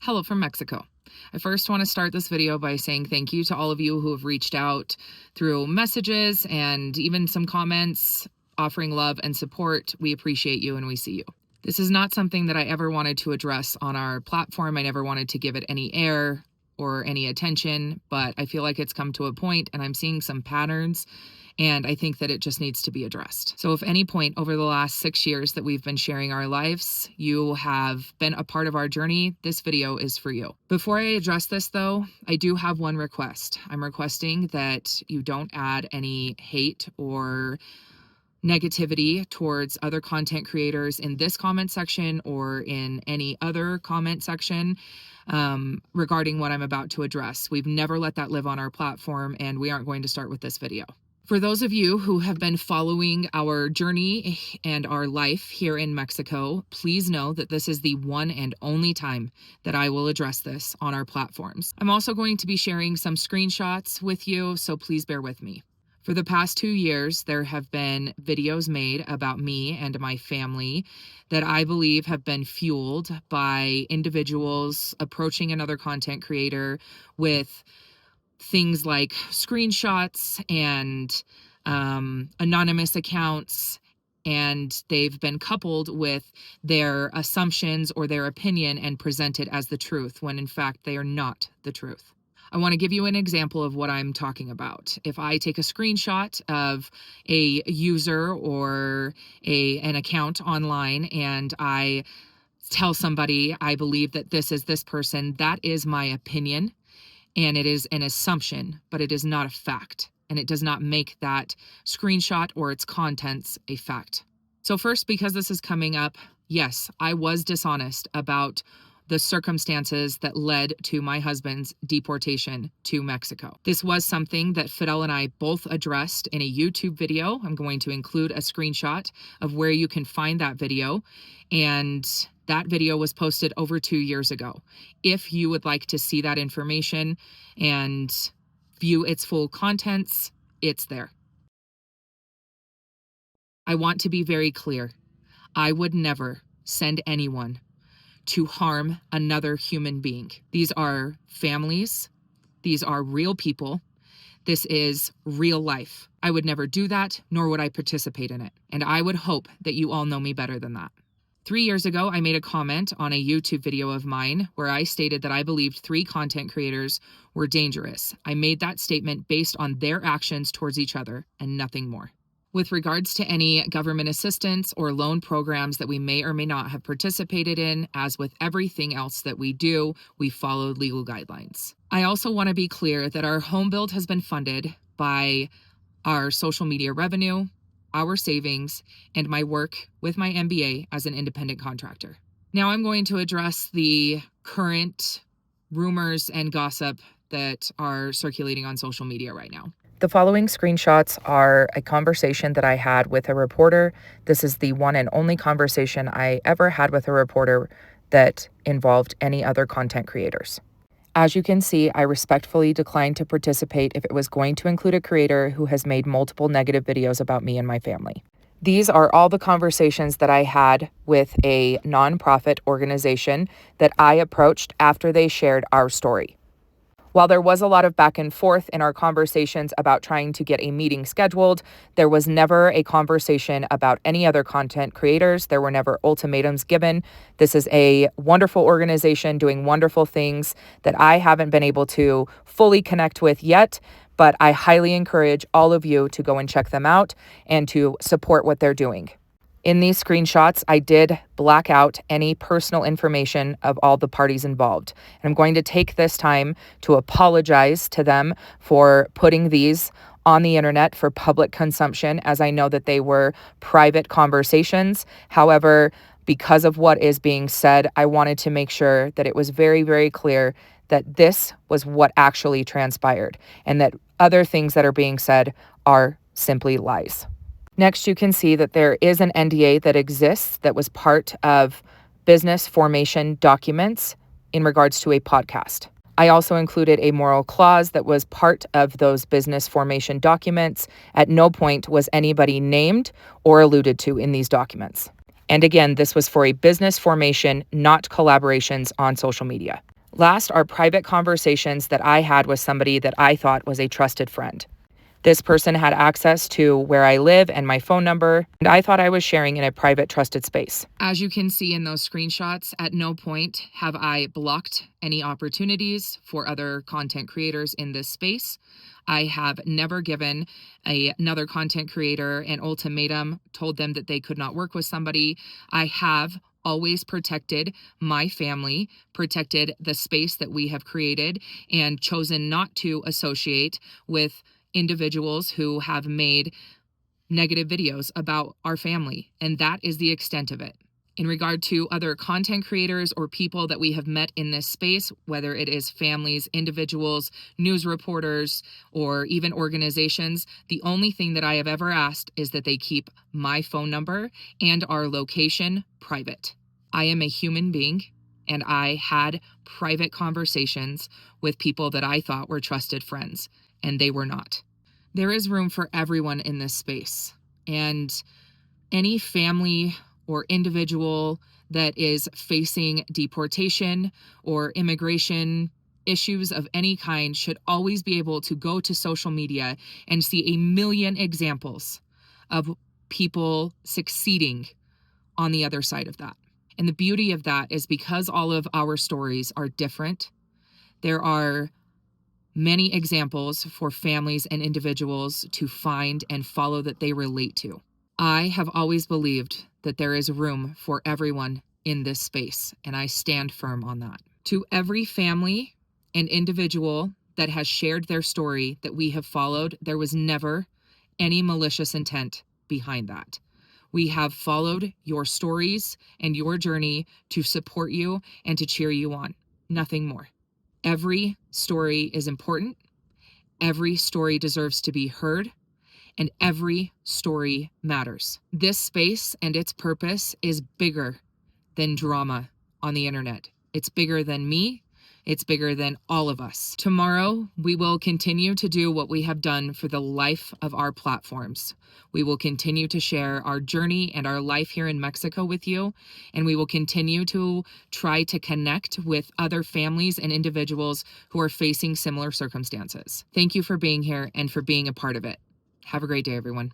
Hello from Mexico. I first want to start this video by saying thank you to all of you who have reached out through messages and even some comments offering love and support. We appreciate you and we see you. This is not something that I ever wanted to address on our platform. I never wanted to give it any air or any attention, but I feel like it's come to a point and I'm seeing some patterns, and I think that it just needs to be addressed. So if any point over the last 6 years that we've been sharing our lives, you have been a part of our journey, this video is for you. Before I address this though, I do have one request. I'm requesting that you don't add any hate or negativity towards other content creators in this comment section or in any other comment section regarding what I'm about to address. We've never let that live on our platform, and we aren't going to start with this video. For those of you who have been following our journey and our life here in Mexico, please know that this is the one and only time that I will address this on our platforms. I'm also going to be sharing some screenshots with you, so please bear with me. For the past 2 years, there have been videos made about me and my family that I believe have been fueled by individuals approaching another content creator with things like screenshots and anonymous accounts, and they've been coupled with their assumptions or their opinion and presented as the truth when in fact they are not the truth. I want to give you an example of what I'm talking about. If I take a screenshot of a user or an account online and I tell somebody I believe that this is this person, that is my opinion. And it is an assumption, but it is not a fact. And it does not make that screenshot or its contents a fact. So first, because this is coming up, yes, I was dishonest about the circumstances that led to my husband's deportation to Mexico. This was something that Fidel and I both addressed in a YouTube video. I'm going to include a screenshot of where you can find that video. And that video was posted over 2 years ago. If you would like to see that information and view its full contents, it's there. I want to be very clear. I would never send anyone to harm another human being. These are families. These are real people. This is real life. I would never do that, nor would I participate in it. And I would hope that you all know me better than that. 3 years ago, I made a comment on a YouTube video of mine where I stated that I believed 3 content creators were dangerous. I made that statement based on their actions towards each other and nothing more. With regards to any government assistance or loan programs that we may or may not have participated in, as with everything else that we do, we followed legal guidelines. I also want to be clear that our home build has been funded by our social media revenue, our savings, and my work with my MBA as an independent contractor. Now I'm going to address the current rumors and gossip that are circulating on social media right now. The following screenshots are a conversation that I had with a reporter. This is the one and only conversation I ever had with a reporter that involved any other content creators. As you can see, I respectfully declined to participate if it was going to include a creator who has made multiple negative videos about me and my family. These are all the conversations that I had with a nonprofit organization that I approached after they shared our story. While there was a lot of back and forth in our conversations about trying to get a meeting scheduled, there was never a conversation about any other content creators. There were never ultimatums given. This is a wonderful organization doing wonderful things that I haven't been able to fully connect with yet, but I highly encourage all of you to go and check them out and to support what they're doing. In these screenshots, I did black out any personal information of all the parties involved. And I'm going to take this time to apologize to them for putting these on the internet for public consumption, as I know that they were private conversations. However, because of what is being said, I wanted to make sure that it was very, very clear that this was what actually transpired and that other things that are being said are simply lies. Next, you can see that there is an NDA that exists that was part of business formation documents in regards to a podcast. I also included a moral clause that was part of those business formation documents. At no point was anybody named or alluded to in these documents. And again, this was for a business formation, not collaborations on social media. Last are private conversations that I had with somebody that I thought was a trusted friend. This person had access to where I live and my phone number, and I thought I was sharing in a private, trusted space. As you can see in those screenshots, at no point have I blocked any opportunities for other content creators in this space. I have never given another content creator an ultimatum, told them that they could not work with somebody. I have always protected my family, protected the space that we have created, and chosen not to associate with individuals who have made negative videos about our family. And that is the extent of it. In regard to other content creators or people that we have met in this space, whether it is families, individuals, news reporters, or even organizations, the only thing that I have ever asked is that they keep my phone number and our location private. I am a human being, and I had private conversations with people that I thought were trusted friends, and they were not. There is room for everyone in this space, and any family or individual that is facing deportation or immigration issues of any kind should always be able to go to social media and see a million examples of people succeeding on the other side of that. And the beauty of that is because all of our stories are different, there are many examples for families and individuals to find and follow that they relate to. I have always believed that there is room for everyone in this space, and I stand firm on that. To every family and individual that has shared their story that we have followed, there was never any malicious intent behind that. We have followed your stories and your journey to support you and to cheer you on. Nothing more. Every story is important. Every story deserves to be heard, and every story matters. This space and its purpose is bigger than drama on the internet. It's bigger than me. It's bigger than all of us. Tomorrow, we will continue to do what we have done for the life of our platforms. We will continue to share our journey and our life here in Mexico with you, and we will continue to try to connect with other families and individuals who are facing similar circumstances. Thank you for being here and for being a part of it. Have a great day, everyone.